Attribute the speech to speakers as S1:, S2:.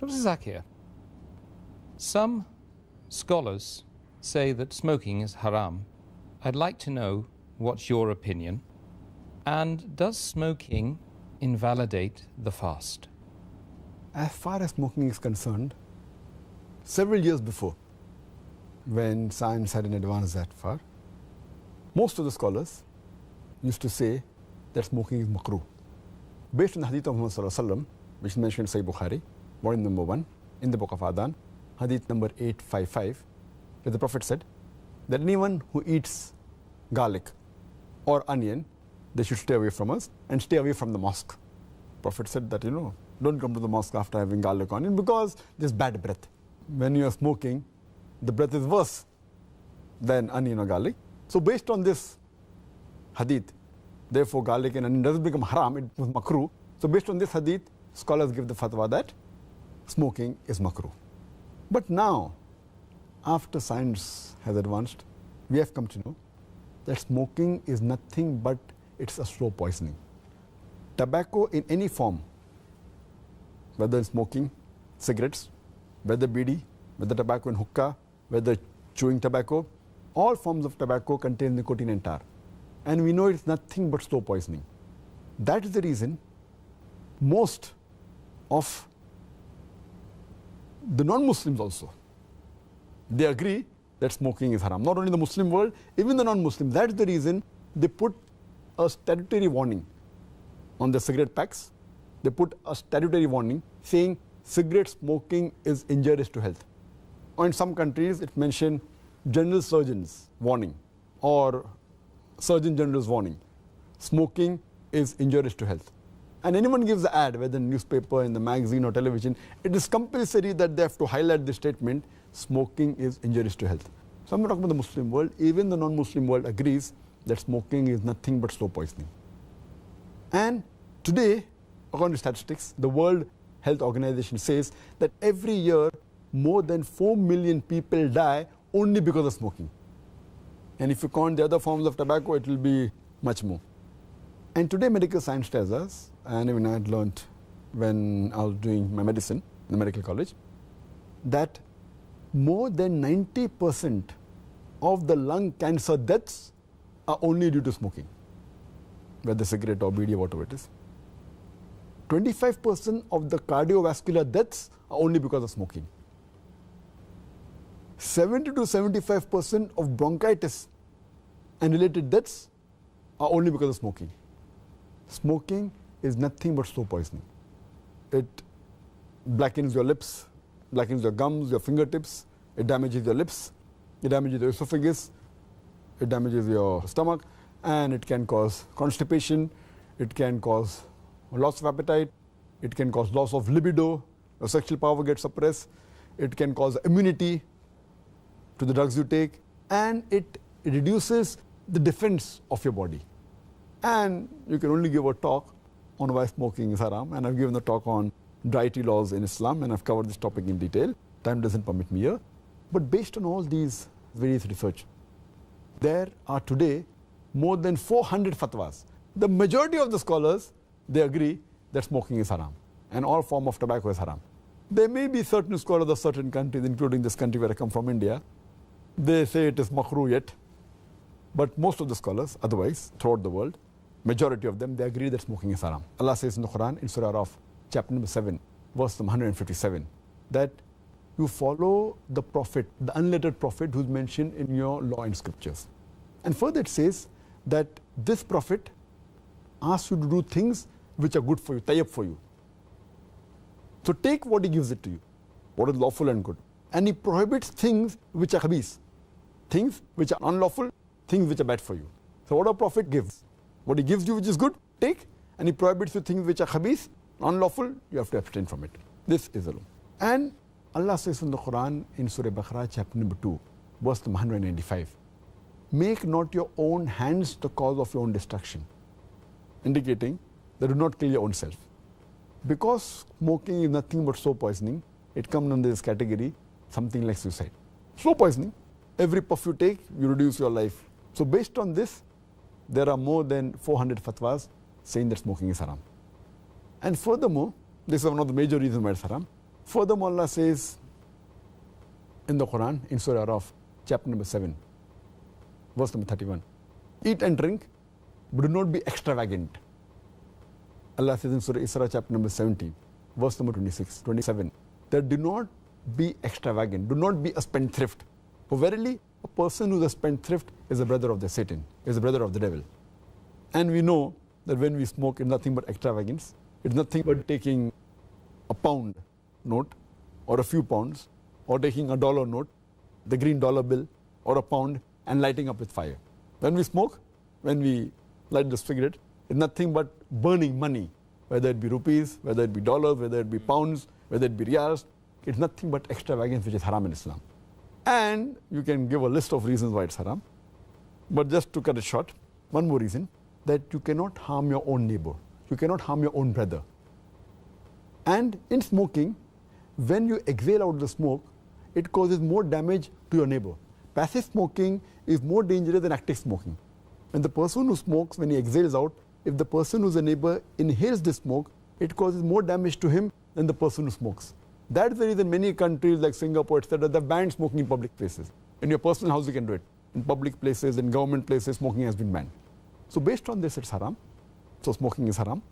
S1: Dr. Zakir, some scholars say that smoking is haram. I'd like to know what's your opinion. And does smoking invalidate the fast?
S2: As far as smoking is concerned, several years before, when science hadn't advanced that far, most of the scholars used to say that smoking is makruh. Based on the hadith of Muhammad sallallahu alaihi wasallam, which is mentioned in Sahih Bukhari, volume number 1, in the book of Adhan, hadith number 855, where the Prophet said that anyone who eats garlic or onion, they should stay away from us and stay away from the mosque. Prophet said that, don't come to the mosque after having garlic or onion because there's bad breath. When you are smoking, the breath is worse than onion or garlic. So based on this hadith, therefore garlic and onion doesn't become haram, it was makruh. So based on this hadith, scholars give the fatwa that smoking is makruh. But now, after science has advanced, we have come to know that smoking is nothing but it's a slow poisoning. Tobacco in any form, whether in smoking, cigarettes, whether bidi, whether tobacco in hookah, whether chewing tobacco, all forms of tobacco contain nicotine and tar. And we know it's nothing but slow poisoning. That is the reason most of the non-Muslims also, they agree that smoking is haram. Not only the Muslim world, even the non-Muslims. That's the reason they put a statutory warning on the cigarette packs. They put a statutory warning saying cigarette smoking is injurious to health. Or in some countries, it mentioned general surgeon's warning or surgeon general's warning. Smoking is injurious to health. And anyone gives the ad, whether in newspaper, in the magazine or television, it is compulsory that they have to highlight the statement, smoking is injurious to health. So I'm not talking about the Muslim world, even the non-Muslim world agrees that smoking is nothing but slow poisoning. And today, according to statistics, the World Health Organization says that every year more than 4 million people die only because of smoking. And if you count the other forms of tobacco, it will be much more. And today medical science tells us, and even I had learned when I was doing my medicine in the medical college, that more than 90% of the lung cancer deaths are only due to smoking, whether cigarette or bidi or whatever it is. 25% of the cardiovascular deaths are only because of smoking. 70 to 75% of bronchitis and related deaths are only because of smoking. Smoking is nothing but slow poisoning. It blackens your lips, blackens your gums, your fingertips, it damages your lips, it damages your esophagus, it damages your stomach, and it can cause constipation, it can cause loss of appetite, it can cause loss of libido, your sexual power gets suppressed, it can cause immunity to the drugs you take, and it reduces the defense of your body. And you can only give a talk on why smoking is haram, and I've given a talk on dietary laws in Islam, and I've covered this topic in detail. Time doesn't permit me here. But based on all these various research, there are today more than 400 fatwas. The majority of the scholars, they agree that smoking is haram, and all form of tobacco is haram. There may be certain scholars of certain countries, including this country where I come from, India, they say it is makruh yet. But most of the scholars, otherwise, throughout the world, majority of them, they agree that smoking is haram. Allah says in the Quran, in Surah Araf, chapter number 7, verse number 157, that you follow the prophet, the unlettered prophet who's mentioned in your law and scriptures. And further it says that this prophet asks you to do things which are good for you, tayyib for you. So take what he gives it to you, what is lawful and good. And he prohibits things which are khabith, things which are unlawful, things which are bad for you. So what a prophet gives, what he gives you which is good, take, and he prohibits you things which are khabith, unlawful, you have to abstain from it. This is the law. And Allah says in the Quran in Surah Baqarah chapter number 2, verse number 195, make not your own hands the cause of your own destruction, indicating that do not kill your own self. Because smoking is nothing but slow poisoning, it comes under this category, something like suicide. Slow poisoning, every puff you take, you reduce your life. So based on this, there are more than 400 fatwas saying that smoking is haram. And furthermore, this is one of the major reasons why it's haram. Furthermore, Allah says in the Quran, in Surah Araf, chapter number 7, verse number 31, eat and drink, but do not be extravagant. Allah says in Surah Isra, chapter number 17, verse number 27, that do not be extravagant, do not be a spendthrift. For verily, a person who is a spendthrift is a brother of the Satan, is a brother of the devil. And we know that when we smoke, it's nothing but extravagance. It's nothing but taking a pound note or a few pounds, or taking a dollar note, the green dollar bill, or a pound, and lighting up with fire. When we smoke, when we light the cigarette, it's nothing but burning money, whether it be rupees, whether it be dollars, whether it be pounds, whether it be riyals. It's nothing but extravagance, which is haram in Islam. And you can give a list of reasons why it's haram. But just to cut it short, one more reason, that you cannot harm your own neighbor. You cannot harm your own brother. And in smoking, when you exhale out the smoke, it causes more damage to your neighbor. Passive smoking is more dangerous than active smoking. When the person who smokes, when he exhales out, if the person who's a neighbor inhales the smoke, it causes more damage to him than the person who smokes. That's the reason many countries like Singapore, etc., they've banned smoking in public places. In your personal house, you can do it. In public places, in government places, smoking has been banned. So based on this, it's haram. So smoking is haram.